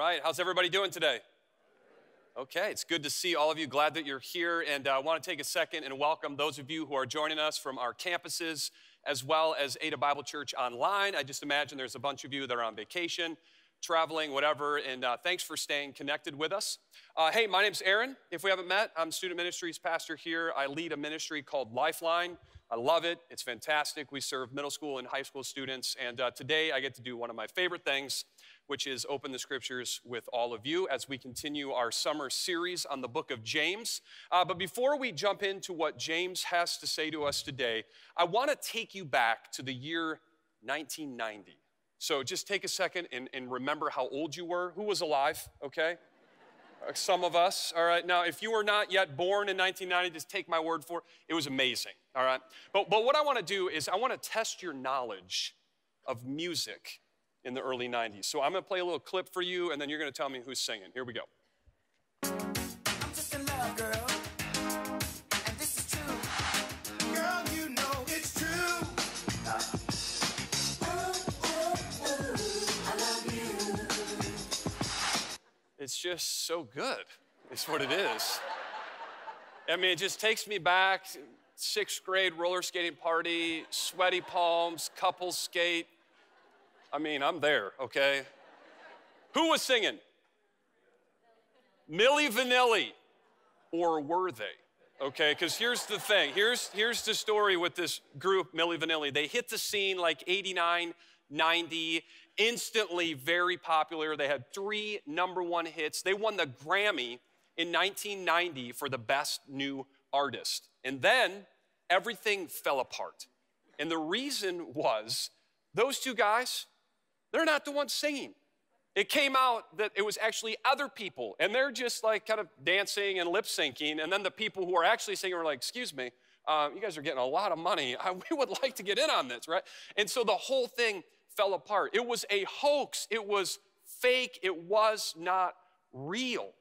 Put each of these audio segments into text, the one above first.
right, how's everybody doing today? Okay, it's good to see all of you. Glad that you're here, and I want to take a second and welcome those of you who are joining us from our campuses as well as Ada Bible Church online. I just imagine there's a bunch of you that are on vacation, traveling, whatever, and thanks for staying connected with us. Hey, my name's Aaron. If we haven't met, I'm Student Ministries pastor here. I lead a ministry called Lifeline. I love it. It's fantastic. We serve middle school and high school students, and today I get to do one of my favorite things, which is open the scriptures with all of you as we continue our summer series on the book of James. But before we jump into what James has to say to us today, I want to take you back to the year 1990. So just take a second and remember how old you were. Who was alive, okay? Some of us, all right? Now, if you were not yet born in 1990, just take my word for it. It was amazing, all right? But what I want to do is I want to test your knowledge of music in the early 90s. So I'm going to play a little clip for you, and then you're going to tell me who's singing. Here we go. I'm just in love, girl, and this is true. Girl, you know it's true. I love you. It's just so good. It's what it is. I mean, it just takes me back, 6th grade roller skating party, sweaty palms, couples skate. I mean, I'm there, okay? Who was singing? Milli Vanilli. Or were they? Okay, because here's the thing. Here's the story with this group, Milli Vanilli. They hit the scene like 89, 90, instantly very popular. They had 3 #1 hits. They won the Grammy in 1990 for the Best New Artist. And then everything fell apart. And the reason was those two guys, they're not the ones singing. It came out that it was actually other people, and they're just like kind of dancing and lip syncing, and then the people who are actually singing were like, excuse me, you guys are getting a lot of money. We would like to get in on this, right? And so the whole thing fell apart. It was a hoax. It was fake. It was not real.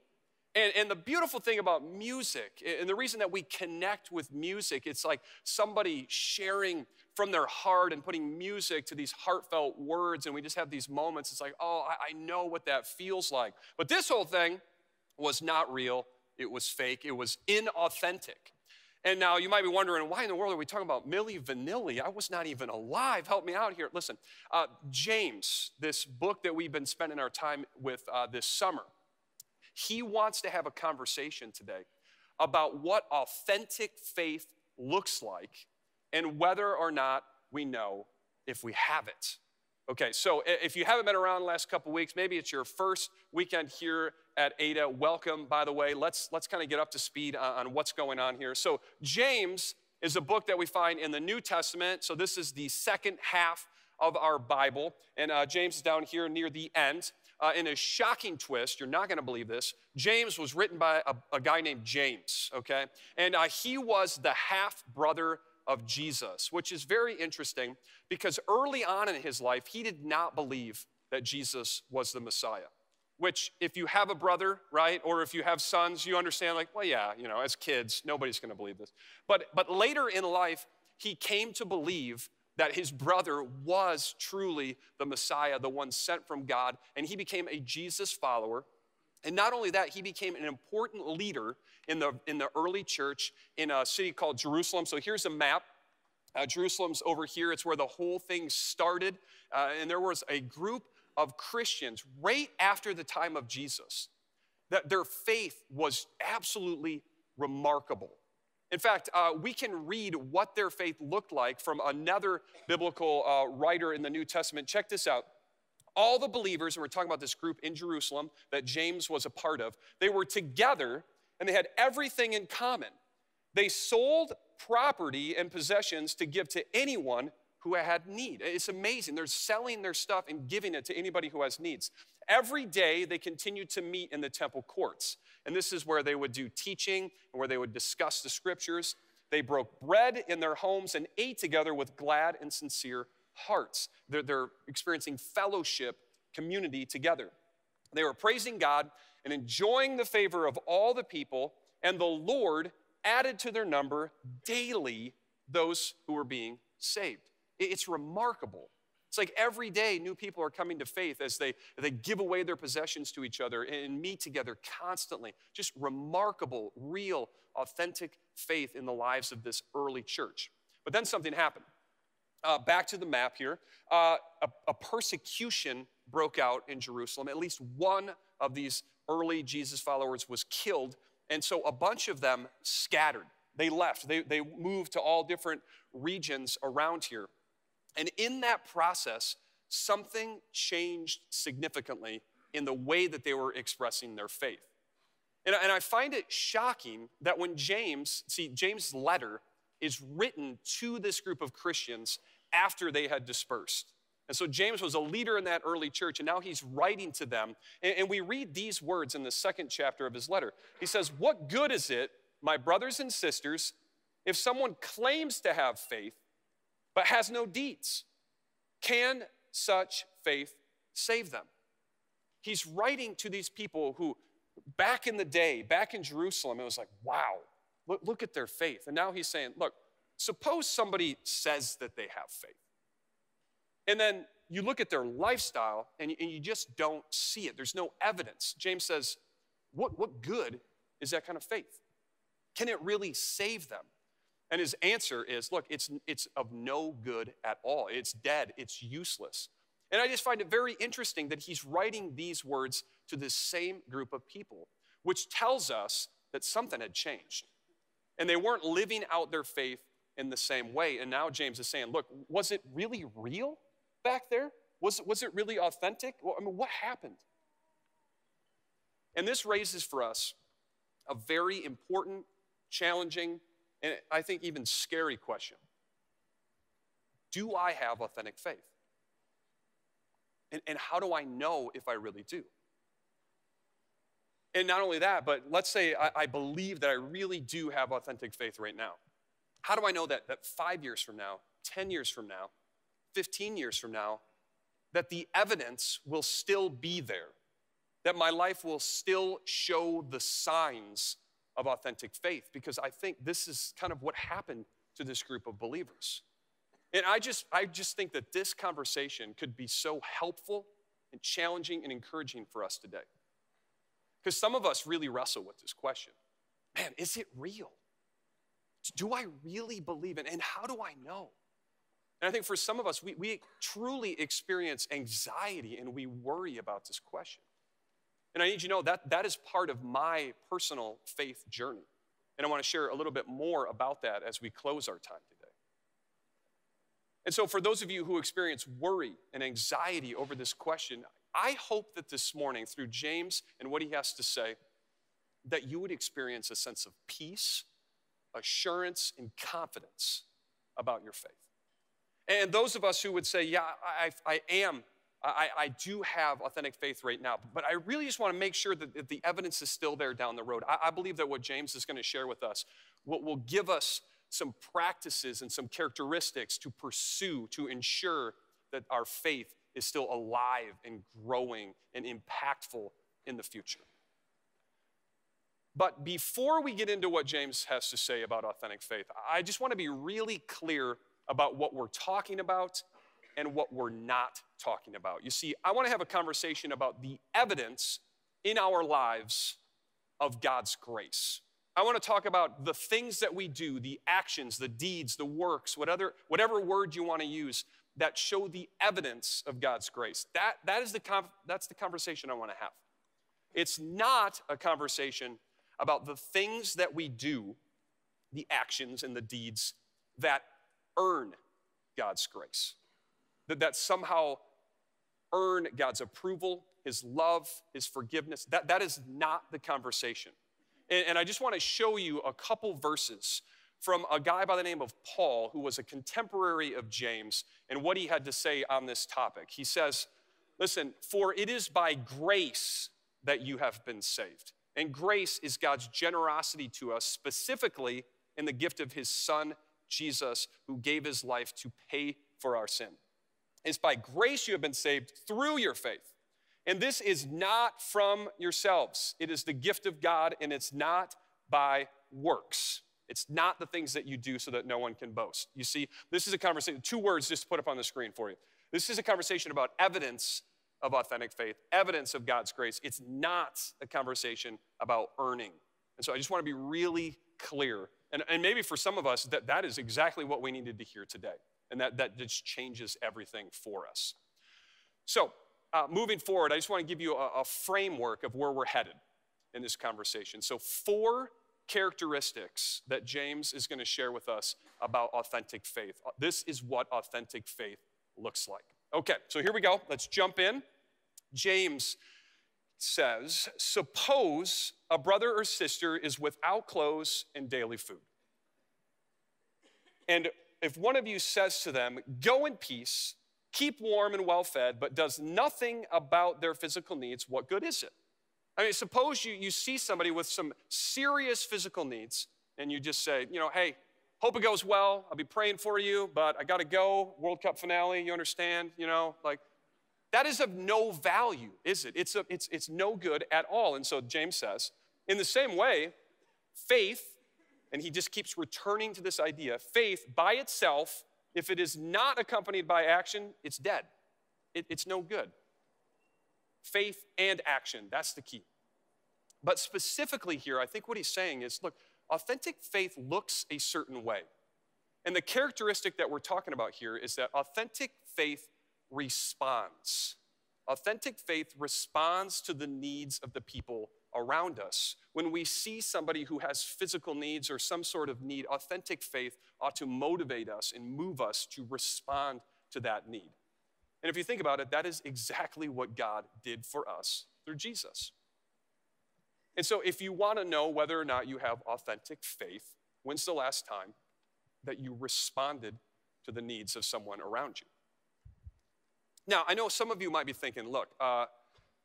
And the beautiful thing about music, and the reason that we connect with music, it's like somebody sharing from their heart and putting music to these heartfelt words, and we just have these moments. It's like, oh, I know what that feels like. But this whole thing was not real. It was fake. It was inauthentic. And now you might be wondering, why in the world are we talking about Milli Vanilli? I was not even alive. Help me out here. Listen, James, this book that we've been spending our time with this summer, he wants to have a conversation today about what authentic faith looks like and whether or not we know if we have it. Okay, so if you haven't been around the last couple weeks, maybe it's your first weekend here at Ada. Welcome, by the way. Let's kind of get up to speed on what's going on here. So James is a book that we find in the New Testament. So this is the second half of our Bible, and James is down here near the end. In a shocking twist, you're not going to believe this, James was written by a guy named James, okay? And he was the half-brother of Jesus, which is very interesting because early on in his life, he did not believe that Jesus was the Messiah, which if you have a brother, right, or if you have sons, you understand like, well, yeah, you know, as kids, nobody's going to believe this. But later in life, he came to believe that his brother was truly the Messiah, the one sent from God, and he became a Jesus follower. And not only that, he became an important leader in the early church in a city called Jerusalem. So here's a map. Jerusalem's over here. It's where the whole thing started. And there was a group of Christians right after the time of Jesus that their faith was absolutely remarkable. In fact, we can read what their faith looked like from another biblical writer in the New Testament. Check this out. All the believers, and we're talking about this group in Jerusalem that James was a part of, they were together and they had everything in common. They sold property and possessions to give to anyone who had need. It's amazing. They're selling their stuff and giving it to anybody who has needs. Every day, they continued to meet in the temple courts. And this is where they would do teaching and where they would discuss the scriptures. They broke bread in their homes and ate together with glad and sincere hearts. They're experiencing fellowship, community together. They were praising God and enjoying the favor of all the people, and the Lord added to their number daily those who were being saved. It's remarkable It's like every day new people are coming to faith as they give away their possessions to each other and meet together constantly. Just remarkable, real, authentic faith in the lives of this early church. But then something happened. Back to the map here. A persecution broke out in Jerusalem. At least one of these early Jesus followers was killed, and so a bunch of them scattered. They left. They moved to all different regions around here. And in that process, something changed significantly in the way that they were expressing their faith. And I find it shocking that when James' letter is written to this group of Christians after they had dispersed. And so James was a leader in that early church, and now he's writing to them. And we read these words in the second chapter of his letter. He says, "What good is it, my brothers and sisters, if someone claims to have faith, but has no deeds? Can such faith save them?" He's writing to these people who, back in the day, back in Jerusalem, it was like, wow, look at their faith. And now he's saying, look, suppose somebody says that they have faith. And then you look at their lifestyle and you just don't see it. There's no evidence. James says, what good is that kind of faith? Can it really save them? And his answer is, look, it's of no good at all. It's dead. It's useless. And I just find it very interesting that he's writing these words to this same group of people, which tells us that something had changed. And they weren't living out their faith in the same way. And now James is saying, look, was it really real back there? Was it really authentic? Well, I mean, what happened? And this raises for us a very important, challenging, and I think even scary question. Do I have authentic faith? And how do I know if I really do? And not only that, but let's say I believe that I really do have authentic faith right now. How do I know that 5 years from now, 10 years from now, 15 years from now, that the evidence will still be there, that my life will still show the signs of authentic faith? Because I think this is kind of what happened to this group of believers. And I just think that this conversation could be so helpful and challenging and encouraging for us today. Because some of us really wrestle with this question. Man, is it real? Do I really believe it? And how do I know? And I think for some of us, we truly experience anxiety and we worry about this question. And I need you to know that is part of my personal faith journey. And I want to share a little bit more about that as we close our time today. And so for those of you who experience worry and anxiety over this question, I hope that this morning, through James and what he has to say, that you would experience a sense of peace, assurance, and confidence about your faith. And those of us who would say, yeah, I do have authentic faith right now, but I really just want to make sure that the evidence is still there down the road. I believe that what James is going to share with us will give us some practices and some characteristics to pursue to ensure that our faith is still alive and growing and impactful in the future. But before we get into what James has to say about authentic faith, I just want to be really clear about what we're talking about and what we're not talking about. You see, I want to have a conversation about the evidence in our lives of God's grace. I want to talk about the things that we do, the actions, the deeds, the works, whatever word you want to use, that show the evidence of God's grace. That's the conversation I want to have. It's not a conversation about the things that we do, the actions and the deeds that earn God's grace, that somehow earn God's approval, his love, his forgiveness. That is not the conversation. And I just want to show you a couple verses from a guy by the name of Paul, who was a contemporary of James, and what he had to say on this topic. He says, listen, for it is by grace that you have been saved. And grace is God's generosity to us, specifically in the gift of his son, Jesus, who gave his life to pay for our sin. It's by grace you have been saved through your faith. And this is not from yourselves. It is the gift of God, and it's not by works. It's not the things that you do so that no one can boast. You see, this is a conversation. 2 words just to put up on the screen for you. This is a conversation about evidence of authentic faith, evidence of God's grace. It's not a conversation about earning. And so I just want to be really clear. And maybe for some of us, that is exactly what we needed to hear today. And that just changes everything for us. So moving forward, I just want to give you a framework of where we're headed in this conversation. So 4 characteristics that James is going to share with us about authentic faith. This is what authentic faith looks like. Okay, so here we go. Let's jump in. James says, suppose a brother or sister is without clothes and daily food. And if one of you says to them, go in peace, keep warm and well fed, but does nothing about their physical needs, what good is it? I mean, suppose you see somebody with some serious physical needs and you just say, hey, hope it goes well. I'll be praying for you, but I got to go. World Cup finale, you understand? That is of no value, is it? It's no good at all. And so James says, in the same way, faith, and he just keeps returning to this idea, faith by itself, if it is not accompanied by action, it's dead. It's no good. Faith and action, that's the key. But specifically here, I think what he's saying is, look, authentic faith looks a certain way. And the characteristic that we're talking about here is that authentic faith responds. Authentic faith responds to the needs of the people around us. When we see somebody who has physical needs or some sort of need, authentic faith ought to motivate us and move us to respond to that need. And if you think about it, that is exactly what God did for us through Jesus. And so if you want to know whether or not you have authentic faith, when's the last time that you responded to the needs of someone around you? Now, I know some of you might be thinking, look,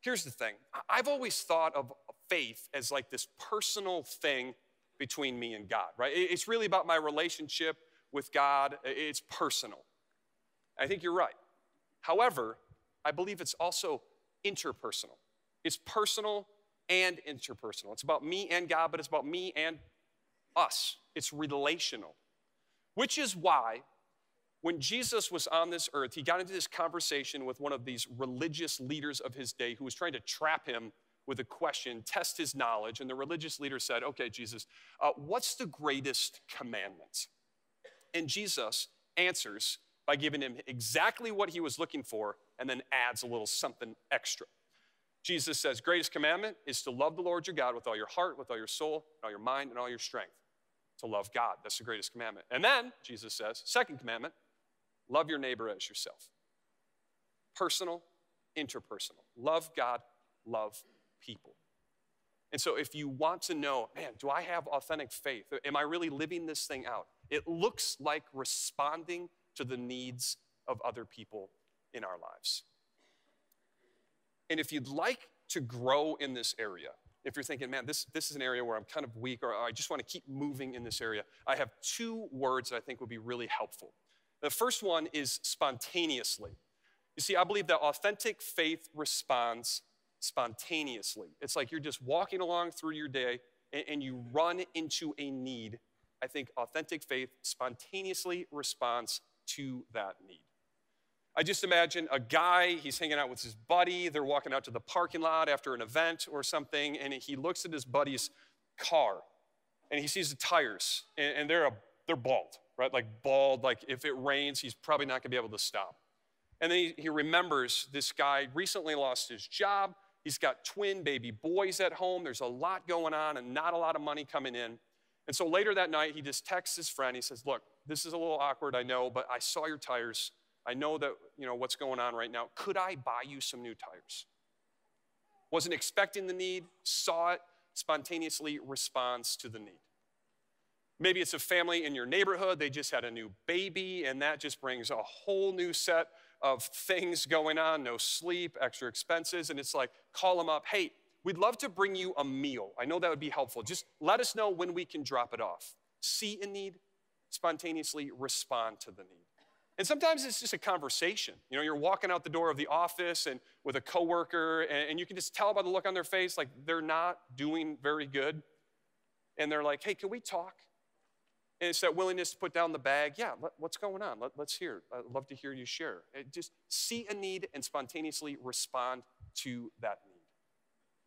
here's the thing. I've always thought of faith as like this personal thing between me and God, right? It's really about my relationship with God. It's personal. I think you're right. However, I believe it's also interpersonal. It's personal and interpersonal. It's about me and God, but it's about me and us. It's relational, which is why when Jesus was on this earth, he got into this conversation with one of these religious leaders of his day who was trying to trap him with a question, test his knowledge. And the religious leader said, okay, Jesus, what's the greatest commandment? And Jesus answers by giving him exactly what he was looking for and then adds a little something extra. Jesus says, greatest commandment is to love the Lord your God with all your heart, with all your soul, all your mind, and all your strength. To love God, that's the greatest commandment. And then, Jesus says, second commandment, love your neighbor as yourself. Personal, interpersonal. Love God, love people. And so if you want to know, man, do I have authentic faith? Am I really living this thing out? It looks like responding to the needs of other people in our lives. And if you'd like to grow in this area, if you're thinking, man, this is an area where I'm kind of weak or I just want to keep moving in this area, I have 2 words that I think would be really helpful. The first one is spontaneously. You see, I believe that authentic faith responds spontaneously. It's like you're just walking along through your day and you run into a need. I think authentic faith spontaneously responds to that need. I just imagine a guy, he's hanging out with his buddy, they're walking out to the parking lot after an event or something, and he looks at his buddy's car, and he sees the tires, and they're bald, right? Like bald, like if it rains, he's probably not gonna be able to stop. And then he remembers this guy recently lost his job, he's got twin baby boys at home, there's a lot going on and not a lot of money coming in. And so later that night, he just texts his friend, he says, look, this is a little awkward, I know, but I saw your tires. I know that, what's going on right now. Could I buy you some new tires? Wasn't expecting the need, saw it, spontaneously responds to the need. Maybe it's a family in your neighborhood, they just had a new baby, and that just brings a whole new set of things going on, no sleep, extra expenses, and it's like, call them up, hey, we'd love to bring you a meal. I know that would be helpful. Just let us know when we can drop it off. See a need, spontaneously respond to the need. And sometimes it's just a conversation. You're walking out the door of the office and with a coworker, and you can just tell by the look on their face, like they're not doing very good. And they're like, hey, can we talk? And it's that willingness to put down the bag. Yeah, what's going on? Let's hear it. I'd love to hear you share. Just see a need and spontaneously respond to that need.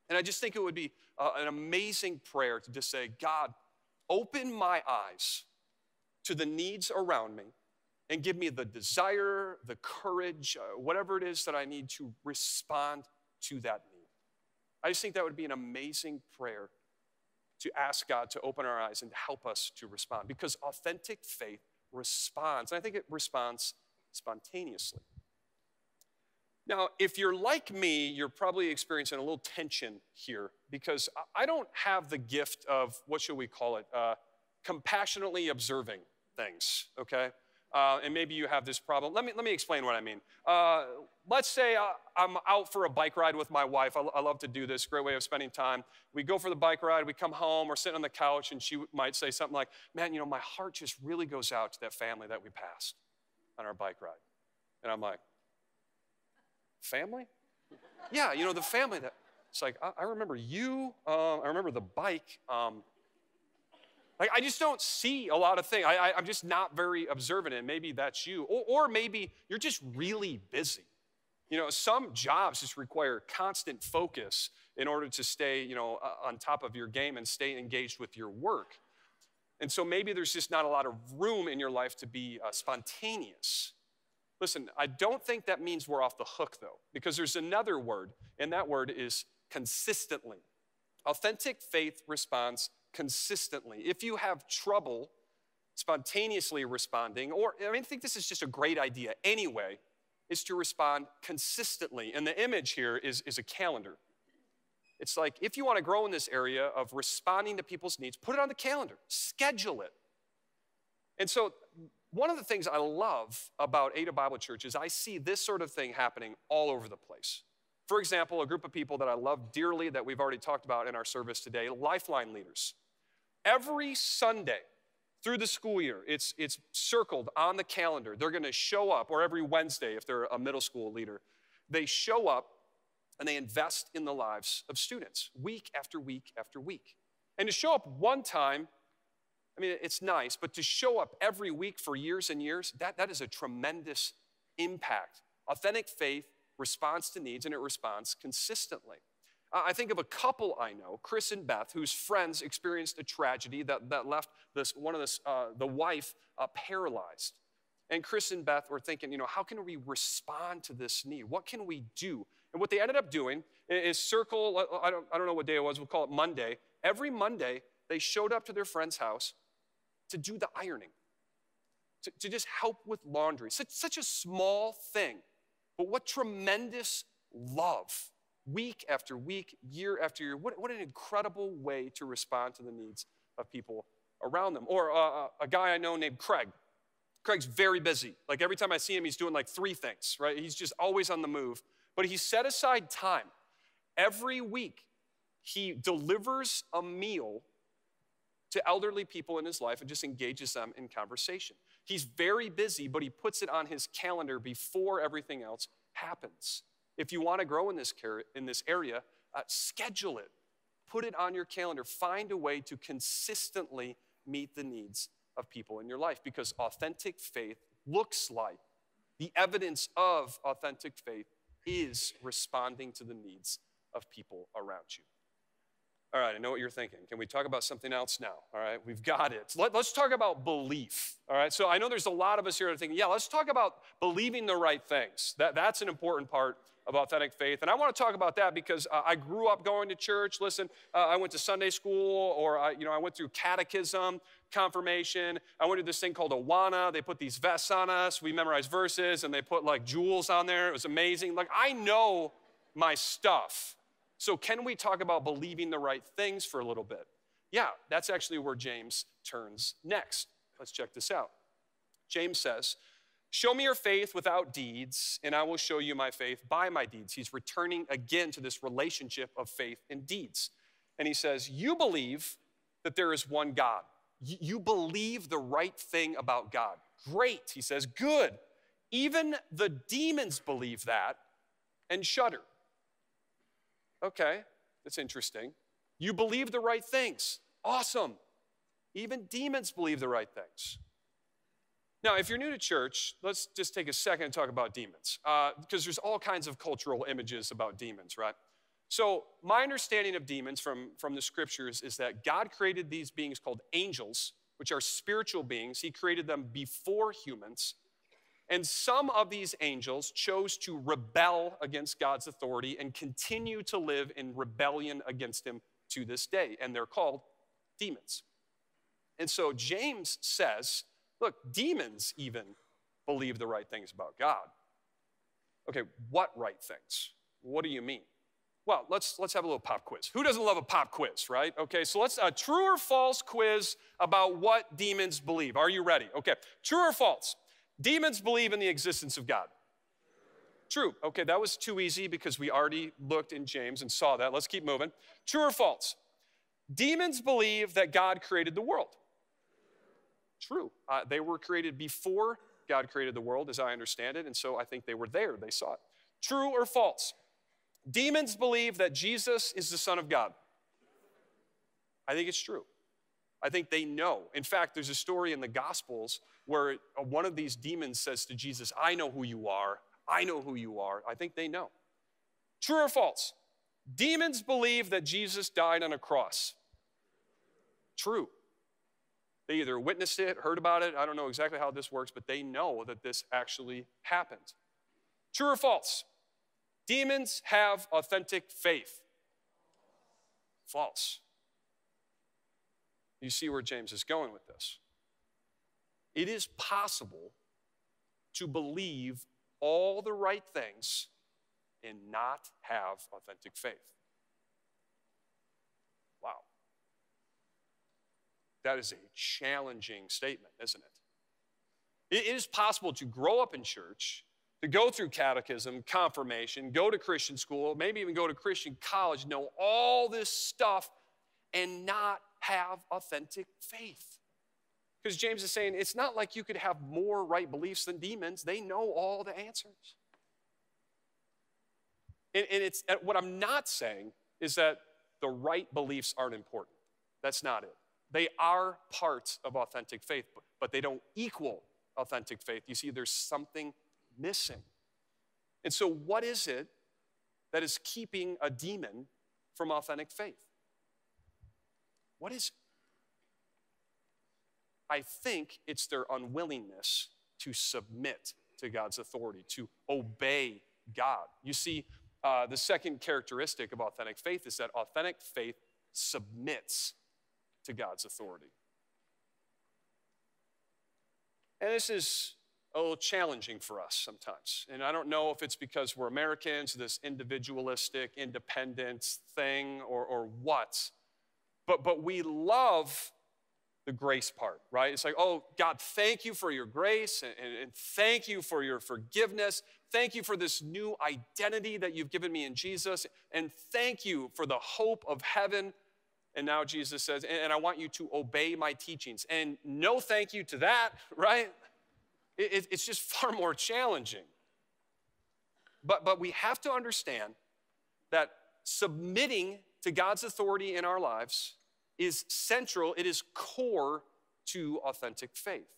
And I just think it would be an amazing prayer to just say, God, open my eyes to the needs around me and give me the desire, the courage, whatever it is that I need to respond to that need. I just think that would be an amazing prayer to ask God to open our eyes and help us to respond, because authentic faith responds, and I think it responds spontaneously. Now, if you're like me, you're probably experiencing a little tension here, because I don't have the gift of, what should we call it, compassionately observing things, okay? And maybe you have this problem. Let me explain what I mean. Let's say I'm out for a bike ride with my wife. I love to do this, great way of spending time. We go for the bike ride, we come home, we're sitting on the couch, and she might say something like, man, you know, my heart just really goes out to that family that we passed on our bike ride. And I'm like, family? Yeah, you know, the family that, it's like, I remember you, I remember the bike. Like, I just don't see a lot of things. I'm just not very observant, and maybe that's you. Or maybe you're just really busy. You know, some jobs just require constant focus in order to stay, you know, on top of your game and stay engaged with your work. And so maybe there's just not a lot of room in your life to be spontaneous. Listen, I don't think that means we're off the hook, though, because there's another word, and that word is consistently. Authentic faith responds consistently. If you have trouble spontaneously responding, or I think this is just a great idea anyway, is to respond consistently. And the image here is a calendar. It's like, if you want to grow in this area of responding to people's needs, put it on the calendar, schedule it. And so one of the things I love about Ada Bible Church is I see this sort of thing happening all over the place. For example, a group of people that I love dearly that we've already talked about in our service today, Lifeline leaders. Every Sunday through the school year, it's circled on the calendar. They're going to show up, or every Wednesday if they're a middle school leader. They show up and they invest in the lives of students week after week after week. And to show up one time, I mean, it's nice, but to show up every week for years and years, that is a tremendous impact. Authentic faith responds to needs, and it responds consistently. I think of a couple I know, Chris and Beth, whose friends experienced a tragedy that left the wife paralyzed. And Chris and Beth were thinking, you know, how can we respond to this need? What can we do? And what they ended up doing is circle, I don't know what day it was, we'll call it Monday. Every Monday, they showed up to their friend's house to do the ironing, to just help with laundry. Such a small thing, but what tremendous love. Week after week, year after year. What an incredible way to respond to the needs of people around them. Or a guy I know named Craig. Craig's very busy. Like, every time I see him, he's doing like 3 things, right? He's just always on the move. But he set aside time. Every week, he delivers a meal to elderly people in his life and just engages them in conversation. He's very busy, but he puts it on his calendar before everything else happens. If you want to grow in this area, schedule it. Put it on your calendar. Find a way to consistently meet the needs of people in your life, because authentic faith looks like, the evidence of authentic faith is responding to the needs of people around you. All right, I know what you're thinking. Can we talk about something else now? All right, we've got it. Let's talk about belief. All right, so I know there's a lot of us here that are thinking, yeah, let's talk about believing the right things. That's an important part of authentic faith. And I want to talk about that because I grew up going to church. Listen, I went to Sunday school, or I went through catechism, confirmation. I went to this thing called Awana. They put these vests on us. We memorized verses, and they put like jewels on there. It was amazing. Like, I know my stuff. So can we talk about believing the right things for a little bit? Yeah, that's actually where James turns next. Let's check this out. James says, show me your faith without deeds, and I will show you my faith by my deeds. He's returning again to this relationship of faith and deeds. And he says, you believe that there is one God. You believe the right thing about God. Great, he says, good. Even the demons believe that and shudder. Okay, that's interesting. You believe the right things. Awesome. Even demons believe the right things. Now, if you're new to church, let's just take a second and talk about demons, because there's all kinds of cultural images about demons, right? So my understanding of demons from the scriptures is that God created these beings called angels, which are spiritual beings. He created them before humans. And some of these angels chose to rebel against God's authority and continue to live in rebellion against him to this day. And they're called demons. And so James says, look, demons even believe the right things about God. Okay, what right things? What do you mean? Well, let's have a little pop quiz. Who doesn't love a pop quiz, right? Okay, so let's a true or false quiz about what demons believe. Are you ready? Okay, true or false? Demons believe in the existence of God. True. Okay, that was too easy because we already looked in James and saw that. Let's keep moving. True or false? Demons believe that God created the world. True. They were created before God created the world, as I understand it, and so I think they were there. They saw it. True or false? Demons believe that Jesus is the Son of God. I think it's true. I think they know. In fact, there's a story in the Gospels where one of these demons says to Jesus, I know who you are. I know who you are. I think they know. True or false? Demons believe that Jesus died on a cross. True. They either witnessed it, heard about it. I don't know exactly how this works, but they know that this actually happened. True or false? Demons have authentic faith. False. You see where James is going with this. It is possible to believe all the right things and not have authentic faith. Wow. That is a challenging statement, isn't it? It is possible to grow up in church, to go through catechism, confirmation, go to Christian school, maybe even go to Christian college, know all this stuff, and not have authentic faith. Because James is saying it's not like you could have more right beliefs than demons. They know all the answers. And what I'm not saying is that the right beliefs aren't important. That's not it. They are parts of authentic faith, but they don't equal authentic faith. You see, there's something missing. And so what is it that is keeping a demon from authentic faith? What is it? I think it's their unwillingness to submit to God's authority, to obey God. You see, the second characteristic of authentic faith is that authentic faith submits to God's authority. And this is a little challenging for us sometimes. And I don't know if it's because we're Americans, this individualistic, independent thing, or what. But we love the grace part, right? It's like, oh, God, thank you for your grace, and thank you for your forgiveness. Thank you for this new identity that you've given me in Jesus, and thank you for the hope of heaven. And now Jesus says, and I want you to obey my teachings. And no thank you to that, right? It's just far more challenging. But we have to understand that submitting to God's authority in our lives is central, it is core to authentic faith.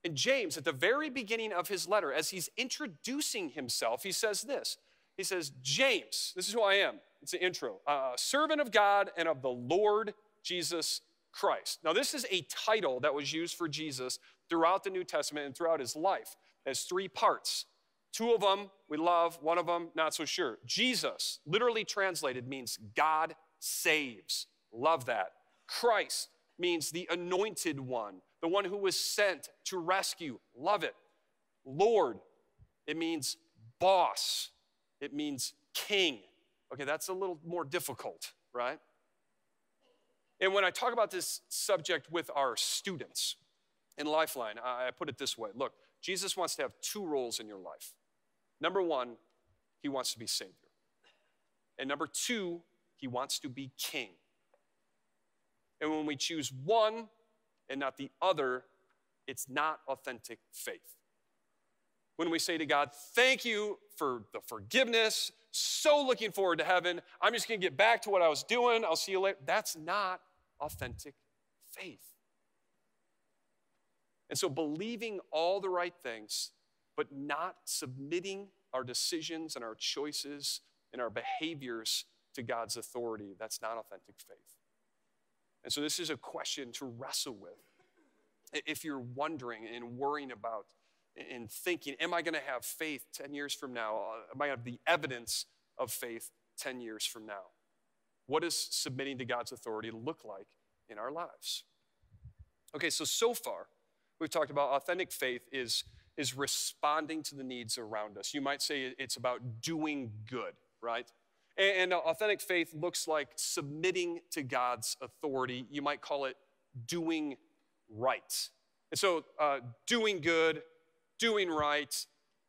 And James, at the very beginning of his letter, as he's introducing himself, he says this. He says, James, this is who I am. It's an intro. A servant of God and of the Lord Jesus Christ. Now, this is a title that was used for Jesus throughout the New Testament and throughout his life. It has three parts. Two of them we love, one of them not so sure. Jesus, literally translated, means God saves. Love that. Christ means the anointed one, the one who was sent to rescue. Love it. Lord, it means boss. It means king. Okay, that's a little more difficult, right? And when I talk about this subject with our students in Lifeline, I put it this way. Look, Jesus wants to have two roles in your life. Number one, he wants to be Savior. And number two, he wants to be king. And when we choose one and not the other, it's not authentic faith. When we say to God, thank you for the forgiveness, so looking forward to heaven, I'm just going to get back to what I was doing, I'll see you later. That's not authentic faith. And so believing all the right things, but not submitting our decisions and our choices and our behaviors to God's authority, that's not authentic faith. And so this is a question to wrestle with. If you're wondering and worrying about and thinking, am I going to have faith 10 years from now? Am I going to have the evidence of faith 10 years from now? What does submitting to God's authority look like in our lives? Okay, so far, we've talked about authentic faith is responding to the needs around us. You might say it's about doing good, right? And authentic faith looks like submitting to God's authority. You might call it doing right. And so doing good, doing right,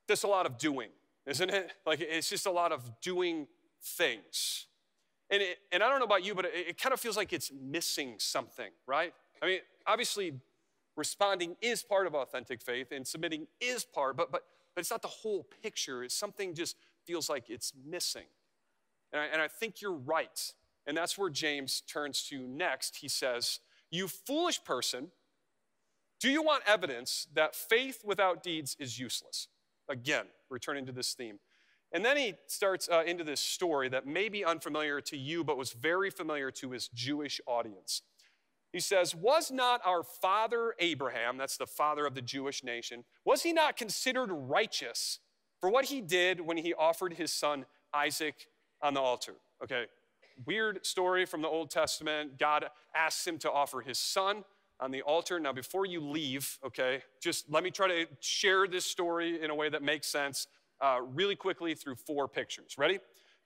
that's a lot of doing, isn't it? Like it's just a lot of doing things. And I don't know about you, but it kind of feels like it's missing something, right? I mean, obviously, responding is part of authentic faith, and submitting is part, but it's not the whole picture. It's something just feels like it's missing. And I think you're right. And that's where James turns to next. He says, "You foolish person, do you want evidence that faith without deeds is useless?" Again, returning to this theme. And then he starts into this story that may be unfamiliar to you, but was very familiar to his Jewish audience. He says, "Was not our father Abraham," that's the father of the Jewish nation, "was he not considered righteous for what he did when he offered his son Isaac on the altar?" Okay, weird story from the Old Testament. God asks him to offer his son on the altar. Now, before you leave, okay, just let me try to share this story in a way that makes sense really quickly through 4 pictures. Ready?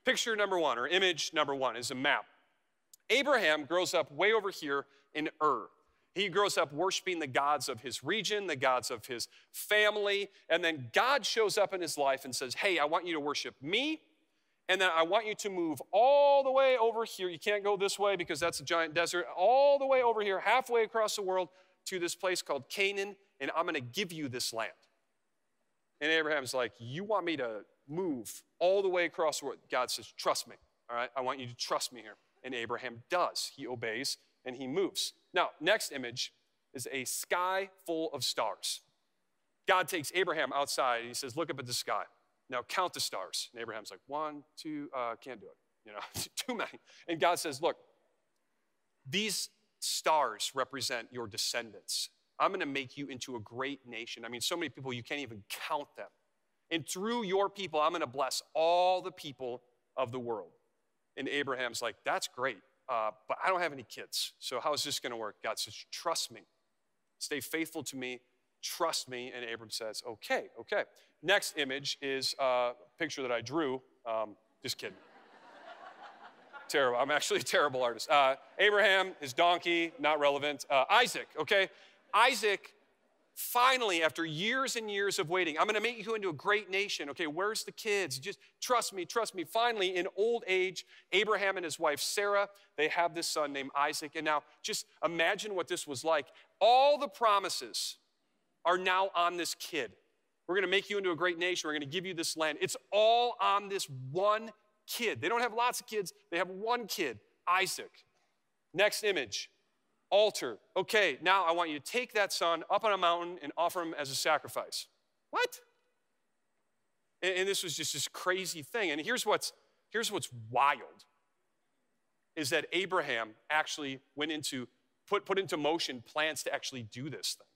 Picture number 1, or image number 1, is a map. Abraham grows up way over here in Ur. He grows up worshiping the gods of his region, the gods of his family, and then God shows up in his life and says, "Hey, I want you to worship me, and then I want you to move all the way over here. You can't go this way because that's a giant desert. All the way over here, halfway across the world, to this place called Canaan, and I'm going to give you this land." And Abraham's like, "You want me to move all the way across the world?" God says, "Trust me, all right? I want you to trust me here." And Abraham does. He obeys, and he moves. Now, next image is a sky full of stars. God takes Abraham outside, and he says, "Look up at the sky. Now count the stars." And Abraham's like, 1, 2, can't do it. Too many. And God says, "Look, these stars represent your descendants. I'm going to make you into a great nation." I mean, so many people, you can't even count them. "And through your people, I'm going to bless all the people of the world." And Abraham's like, "That's great, but I don't have any kids. So how is this going to work?" God says, "Trust me. Stay faithful to me. Trust me." And Abram says, okay. Next image is a picture that I drew. Just kidding. Terrible. I'm actually a terrible artist. Abraham, his donkey, not relevant. Isaac, okay? Isaac, finally, after years and years of waiting, "I'm going to make you into a great nation." Okay, where's the kids? Just trust me. Finally, in old age, Abraham and his wife Sarah, they have this son named Isaac. And now just imagine what this was like. All the promises are now on this kid. We're going to make you into a great nation. We're going to give you this land. It's all on this one kid. They don't have lots of kids. They have one kid, Isaac. Next image. Altar. Okay, now I want you to take that son up on a mountain and offer him as a sacrifice. What? And this was just this crazy thing. And here's what's wild, is that Abraham actually went into, put into motion plans to actually do this thing.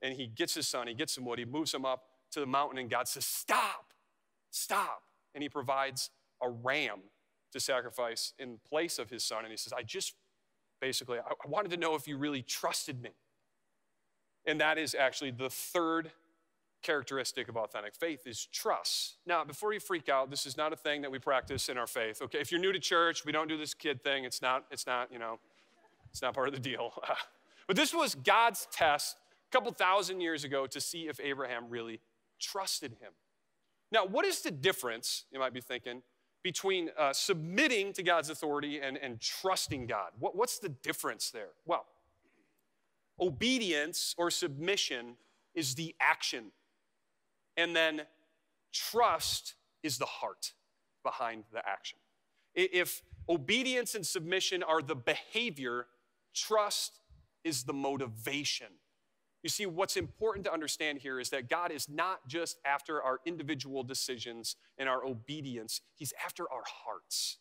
And he gets his son, he gets some wood, he moves him up to the mountain, and God says, stop. And he provides a ram to sacrifice in place of his son. And he says, I wanted to know if you really trusted me. And that is actually the third characteristic of authentic faith, is trust. Now, before you freak out, this is not a thing that we practice in our faith. Okay, if you're new to church, we don't do this kid thing. It's not part of the deal. But this was God's test a couple thousand years ago to see if Abraham really trusted him. Now, what is the difference, you might be thinking, between submitting to God's authority and trusting God? What's the difference there? Well, obedience or submission is the action, and then trust is the heart behind the action. If obedience and submission are the behavior, trust is the motivation. You see, what's important to understand here is that God is not just after our individual decisions and our obedience. He's after our hearts.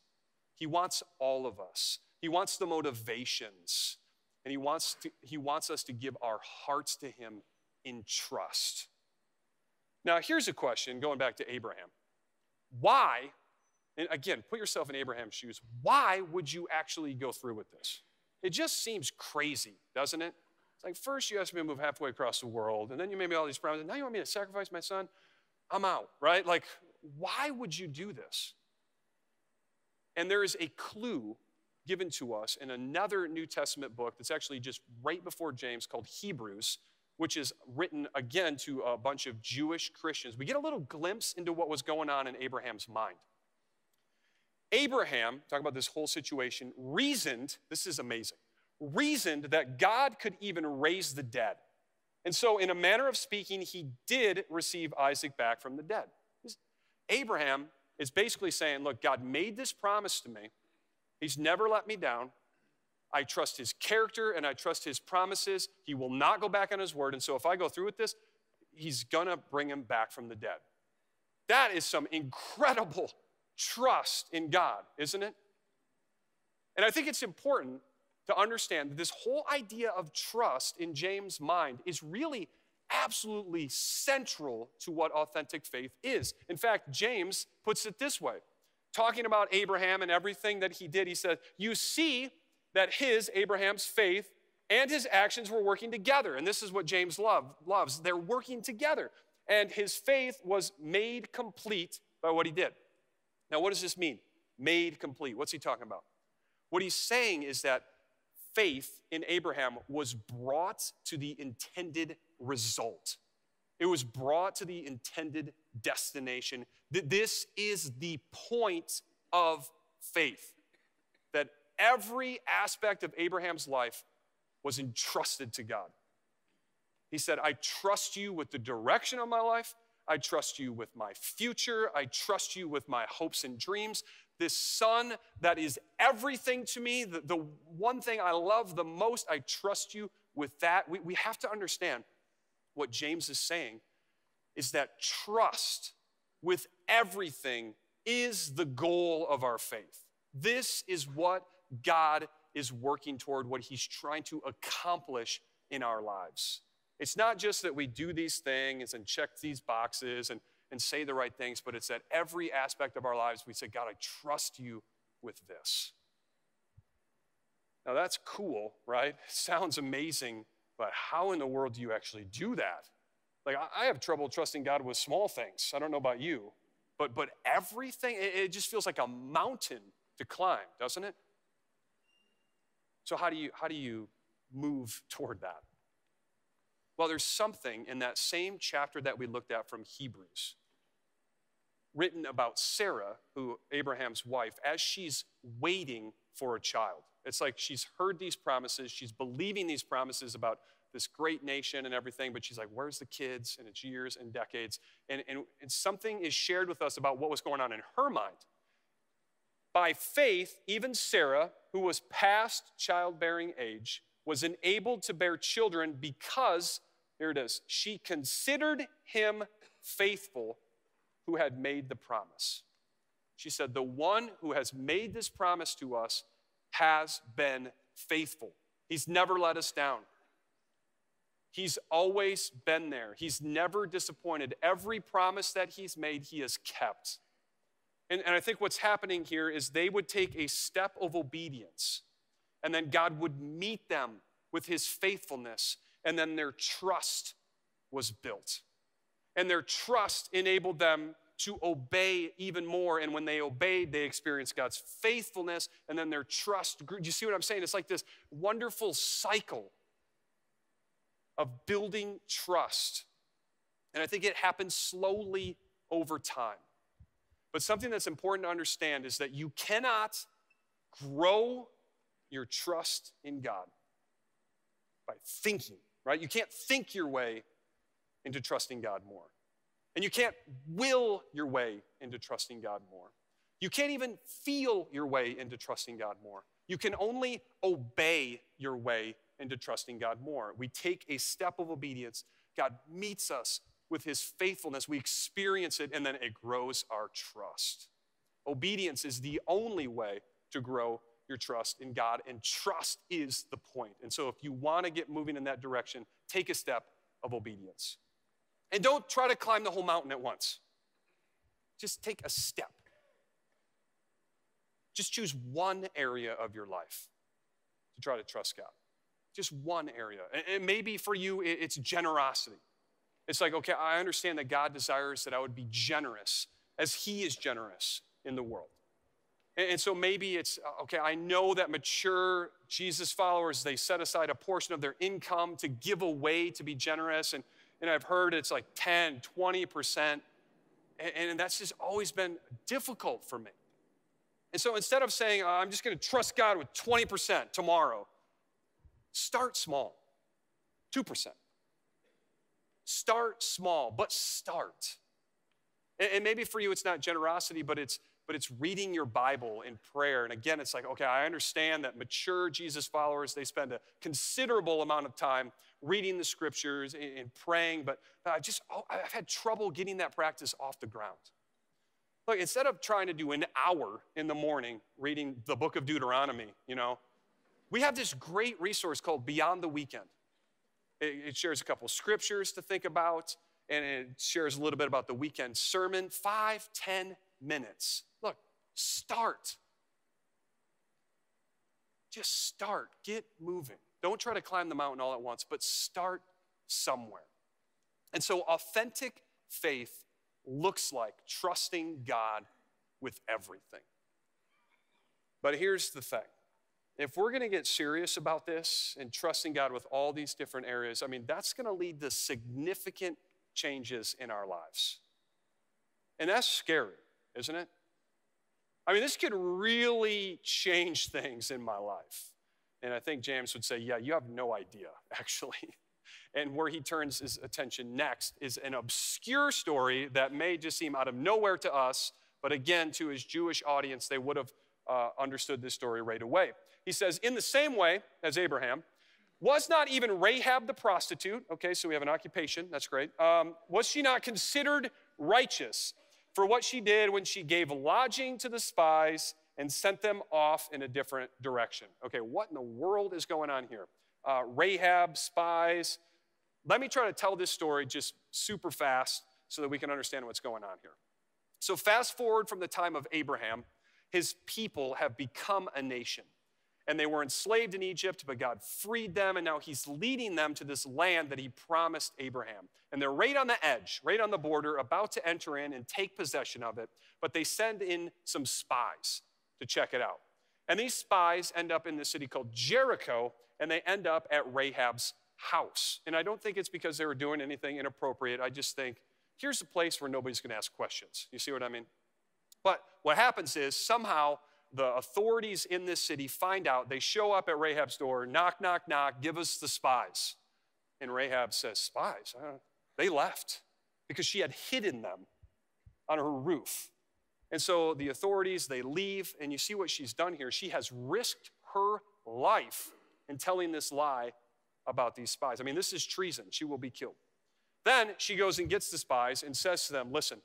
He wants all of us. He wants the motivations. And he wants us to give our hearts to him in trust. Now, here's a question going back to Abraham. Why, and again, put yourself in Abraham's shoes, why would you actually go through with this? It just seems crazy, doesn't it? It's like, first you asked me to move halfway across the world, and then you made me all these promises. Now you want me to sacrifice my son? I'm out, right? Like, why would you do this? And there is a clue given to us in another New Testament book that's actually just right before James called Hebrews, which is written again to a bunch of Jewish Christians. We get a little glimpse into what was going on in Abraham's mind. Abraham, talking about this whole situation, reasoned, this is amazing, reasoned that God could even raise the dead. And so in a manner of speaking, he did receive Isaac back from the dead. Abraham is basically saying, look, God made this promise to me. He's never let me down. I trust his character and I trust his promises. He will not go back on his word. And so if I go through with this, he's gonna bring him back from the dead. That is some incredible trust in God, isn't it? And I think it's important to understand that this whole idea of trust in James' mind is really absolutely central to what authentic faith is. In fact, James puts it this way, talking about Abraham and everything that he did. He said, you see that Abraham's faith and his actions were working together. And this is what James loves. They're working together. And his faith was made complete by what he did. Now, what does this mean? Made complete. What's he talking about? What he's saying is that faith in Abraham was brought to the intended result. It was brought to the intended destination. This is the point of faith, that every aspect of Abraham's life was entrusted to God. He said, I trust you with the direction of my life. I trust you with my future. I trust you with my hopes and dreams. This son that is everything to me, the one thing I love the most, I trust you with that. We have to understand what James is saying is that trust with everything is the goal of our faith. This is what God is working toward, what he's trying to accomplish in our lives. It's not just that we do these things and check these boxes and say the right things, but it's that every aspect of our lives we say, God, I trust you with this. Now that's cool, right? It sounds amazing, but how in the world do you actually do that? Like, I have trouble trusting God with small things. I don't know about you, but everything, it just feels like a mountain to climb, doesn't it? So how do you move toward that? Well, there's something in that same chapter that we looked at from Hebrews, written about Sarah, who Abraham's wife, as she's waiting for a child. It's like she's heard these promises, she's believing these promises about this great nation and everything, but she's like, where's the kids? And it's years and decades. And something is shared with us about what was going on in her mind. By faith, even Sarah, who was past childbearing age, was enabled to bear children because, here it is, she considered him faithful who had made the promise. She said, the one who has made this promise to us has been faithful. He's never let us down. He's always been there. He's never disappointed. Every promise that he's made, he has kept. And I think what's happening here is they would take a step of obedience, and then God would meet them with his faithfulness, and then their trust was built. And their trust enabled them to obey even more, and when they obeyed, they experienced God's faithfulness, and then their trust grew. Do you see what I'm saying? It's like this wonderful cycle of building trust. And I think it happens slowly over time. But something that's important to understand is that you cannot grow your trust in God by thinking, right? You can't think your way into trusting God more. And you can't will your way into trusting God more. You can't even feel your way into trusting God more. You can only obey your way into trusting God more. We take a step of obedience. God meets us with his faithfulness. We experience it, and then it grows our trust. Obedience is the only way to grow your trust in God, and trust is the point. And so if you want to get moving in that direction, take a step of obedience. And don't try to climb the whole mountain at once. Just take a step. Just choose one area of your life to try to trust God. Just one area. And maybe for you, it's generosity. It's like, okay, I understand that God desires that I would be generous as he is generous in the world. And so maybe it's, okay, I know that mature Jesus followers, they set aside a portion of their income to give away to be generous. And I've heard it's like 10, 20%. And that's just always been difficult for me. And so instead of saying, I'm just going to trust God with 20% tomorrow, start small, 2%. Start small, but start. And maybe for you it's not generosity, but it's reading your Bible in prayer. And again, it's like, okay, I understand that mature Jesus followers, they spend a considerable amount of time reading the scriptures and praying, but I've had trouble getting that practice off the ground. Look, instead of trying to do an hour in the morning reading the book of Deuteronomy, we have this great resource called Beyond the Weekend. It shares a couple scriptures to think about, and it shares a little bit about the weekend sermon, 5-10 minutes. Look, start. Just start. Get moving. Don't try to climb the mountain all at once, but start somewhere. And so authentic faith looks like trusting God with everything. But here's the thing. If we're going to get serious about this and trusting God with all these different areas, that's going to lead to significant changes in our lives. And that's scary, isn't it? This could really change things in my life. And I think James would say, yeah, you have no idea, actually. And where he turns his attention next is an obscure story that may just seem out of nowhere to us, but again, to his Jewish audience, they would have understood this story right away. He says, in the same way as Abraham, was not even Rahab the prostitute, okay, so we have an occupation, that's great, was she not considered righteous for what she did when she gave lodging to the spies and sent them off in a different direction? Okay, what in the world is going on here? Rahab, spies. Let me try to tell this story just super fast so that we can understand what's going on here. So fast forward from the time of Abraham, his people have become a nation. And they were enslaved in Egypt, but God freed them, and now he's leading them to this land that he promised Abraham. And they're right on the edge, right on the border, about to enter in and take possession of it, but they send in some spies to check it out. And these spies end up in the city called Jericho, and they end up at Rahab's house. And I don't think it's because they were doing anything inappropriate. I just think, here's a place where nobody's going to ask questions. You see what I mean? But what happens is somehow the authorities in this city find out, they show up at Rahab's door, knock, knock, knock, give us the spies. And Rahab says, spies? They left because she had hidden them on her roof. And so the authorities, they leave, and you see what she's done here. She has risked her life in telling this lie about these spies. This is treason. She will be killed. Then she goes and gets the spies and says to them, listen,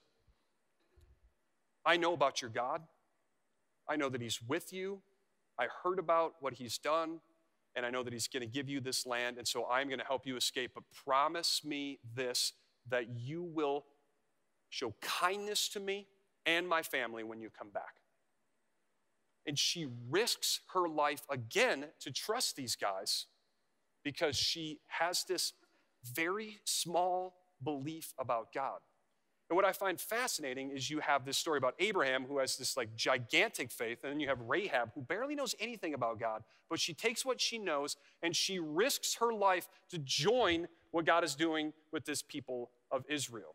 I know about your God. I know that he's with you. I heard about what he's done, and I know that he's going to give you this land, and so I'm going to help you escape. But promise me this, that you will show kindness to me and my family when you come back. And she risks her life again to trust these guys because she has this very small belief about God. And what I find fascinating is you have this story about Abraham, who has this gigantic faith, and then you have Rahab, who barely knows anything about God, but she takes what she knows and she risks her life to join what God is doing with this people of Israel.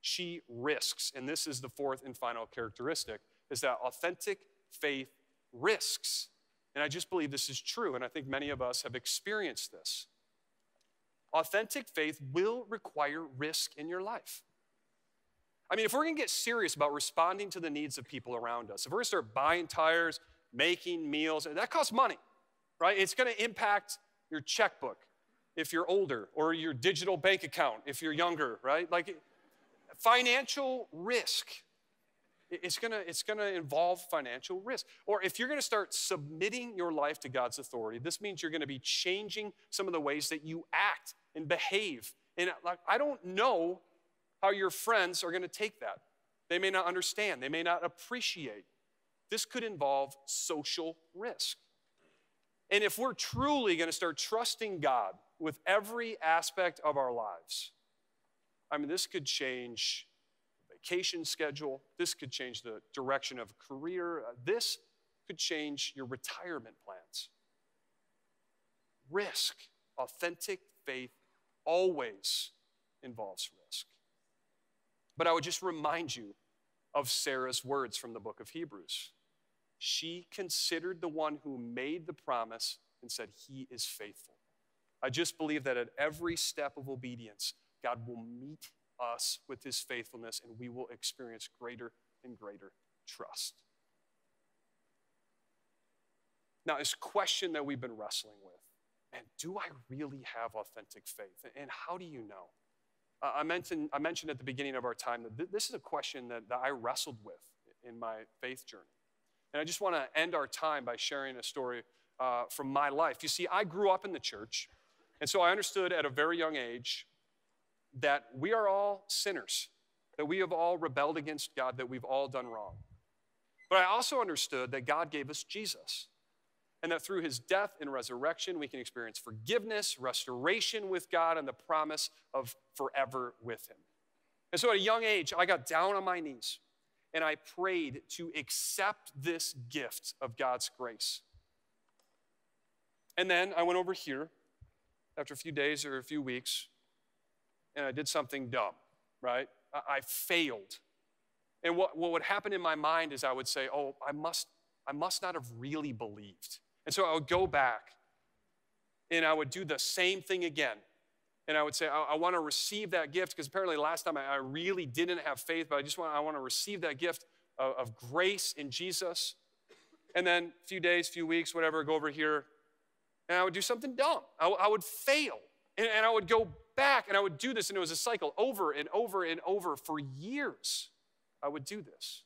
She risks, and this is the fourth and final characteristic, is that authentic faith risks. And I just believe this is true, and I think many of us have experienced this. Authentic faith will require risk in your life. If we're going to get serious about responding to the needs of people around us, if we're going to start buying tires, making meals, that costs money. right? It's going to impact your checkbook if you're older, or your digital bank account if you're younger, right? Like financial risk. It's gonna involve financial risk. Or if you're gonna start submitting your life to God's authority, this means you're gonna be changing some of the ways that you act and behave. And like, I don't know how your friends are gonna take that. They may not understand, they may not appreciate. This could involve social risk. And if we're truly gonna start trusting God with every aspect of our lives, I mean, this could change vacation schedule. This could change the direction of a career. This could change your retirement plans. Risk, authentic faith always involves risk. But I would just remind you of Sarah's words from the book of Hebrews. She considered the one who made the promise and said, he is faithful. I just believe that at every step of obedience, God will meet us with his faithfulness and we will experience greater and greater trust. Now, this question that we've been wrestling with, and do I really have authentic faith? And how do you know? I mentioned at the beginning of our time that this is a question that I wrestled with in my faith journey. And I just want to end our time by sharing a story from my life. You see, I grew up in the church, and so I understood at a very young age that we are all sinners, that we have all rebelled against God, that we've all done wrong. But I also understood that God gave us Jesus, and that through his death and resurrection, we can experience forgiveness, restoration with God, and the promise of forever with him. And so at a young age, I got down on my knees, and I prayed to accept this gift of God's grace. And then I went over here after a few days or a few weeks, and I did something dumb, right? I failed. And what would happen in my mind is I would say, oh, I must not have really believed. And so I would go back, and I would do the same thing again. And I would say, I want to receive that gift, because apparently last time I really didn't have faith, but I want to receive that gift of grace in Jesus. And then a few days, few weeks, whatever, go over here, and I would do something dumb. I would fail, and I would go back, and I would do this, and it was a cycle over and over and over for years. I would do this.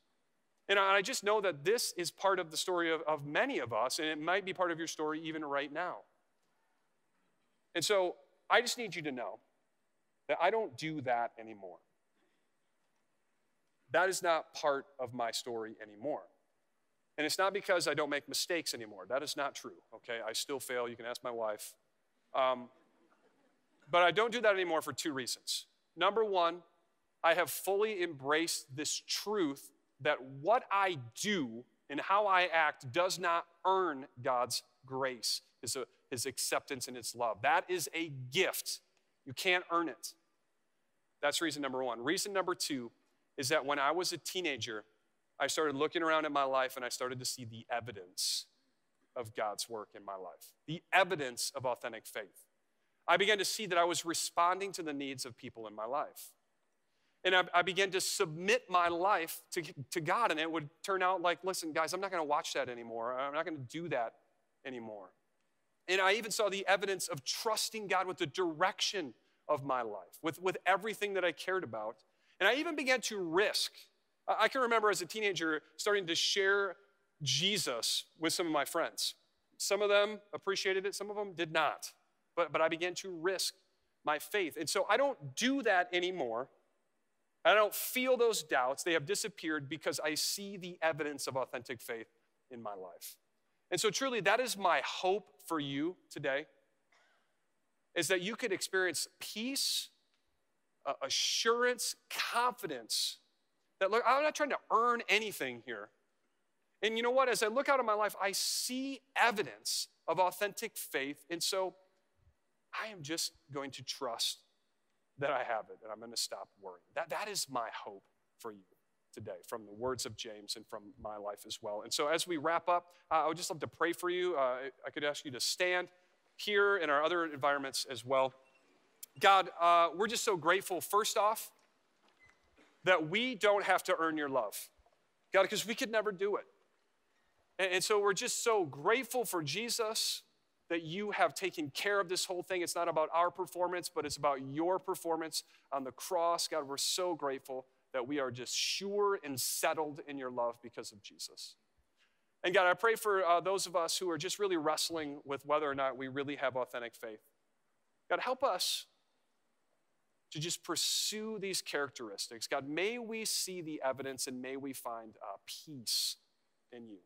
And I just know that this is part of the story of many of us, and it might be part of your story even right now. And so I just need you to know that I don't do that anymore. That is not part of my story anymore. And it's not because I don't make mistakes anymore. That is not true, okay? I still fail. You can ask my wife. But I don't do that anymore for two reasons. Number one, I have fully embraced this truth that what I do and how I act does not earn God's grace, his acceptance and his love. That is a gift. You can't earn it. That's reason number one. Reason number two is that when I was a teenager, I started looking around at my life and I started to see the evidence of God's work in my life, the evidence of authentic faith. I began to see that I was responding to the needs of people in my life. And I began to submit my life to God, and it would turn out like, listen, guys, I'm not going to watch that anymore. I'm not going to do that anymore. And I even saw the evidence of trusting God with the direction of my life, with everything that I cared about. And I even began to risk. I can remember as a teenager starting to share Jesus with some of my friends. Some of them appreciated it, some of them did not. But I began to risk my faith. And so I don't do that anymore. I don't feel those doubts. They have disappeared because I see the evidence of authentic faith in my life. And so truly, that is my hope for you today, is that you could experience peace, assurance, confidence. That, look, I'm not trying to earn anything here. And you know what? As I look out at my life, I see evidence of authentic faith. And so I am just going to trust that I have it, and I'm going to stop worrying. That is my hope for you today, from the words of James and from my life as well. And so as we wrap up, I would just love to pray for you. I could ask you to stand here in our other environments as well. God, we're just so grateful, first off, that we don't have to earn your love. God, because we could never do it. And so we're just so grateful for Jesus. that you have taken care of this whole thing. It's not about our performance, but it's about your performance on the cross. God, we're so grateful that we are just sure and settled in your love because of Jesus. And God, I pray for those of us who are just really wrestling with whether or not we really have authentic faith. God, help us to just pursue these characteristics. God, may we see the evidence and may we find peace in you.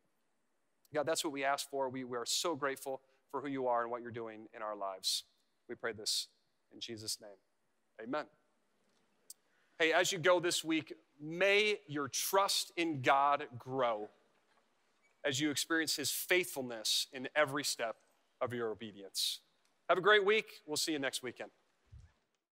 God, that's what we ask for. We are so grateful for who you are and what you're doing in our lives. We pray this in Jesus' name. Amen. Hey, as you go this week, may your trust in God grow as you experience his faithfulness in every step of your obedience. Have a great week. We'll see you next weekend.